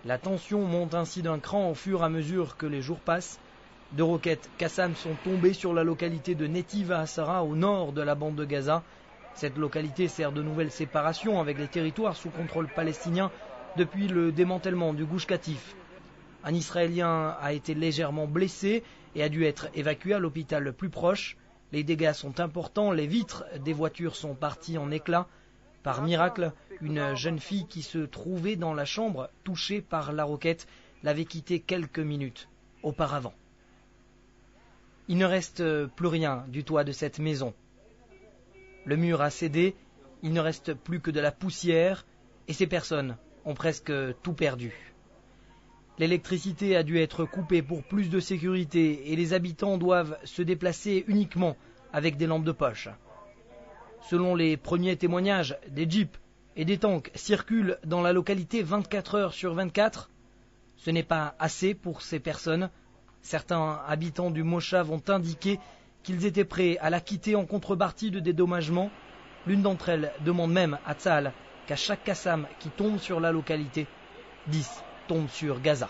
La tension monte ainsi d'un cran au fur et à mesure que les jours passent. 2 roquettes Qassam sont tombées sur la localité de Netiva Asara au nord de la bande de Gaza. Cette localité sert de nouvelle séparation avec les territoires sous contrôle palestinien depuis le démantèlement du Gush Katif. Un Israélien a été légèrement blessé et a dû être évacué à l'hôpital le plus proche. Les dégâts sont importants, les vitres des voitures sont parties en éclats. Par miracle, une jeune fille qui se trouvait dans la chambre touchée par la roquette l'avait quittée quelques minutes auparavant. Il ne reste plus rien du toit de cette maison. Le mur a cédé, il ne reste plus que de la poussière et ces personnes ont presque tout perdu. L'électricité a dû être coupée pour plus de sécurité et les habitants doivent se déplacer uniquement avec des lampes de poche. Selon les premiers témoignages, des jeeps et des tanks circulent dans la localité 24 heures sur 24. Ce n'est pas assez pour ces personnes. Certains habitants du Moshav ont indiqué qu'ils étaient prêts à la quitter en contrepartie de dédommagement. L'une d'entre elles demande même à Tsahal qu'à chaque Qassam qui tombe sur la localité, 10 tombent sur Gaza.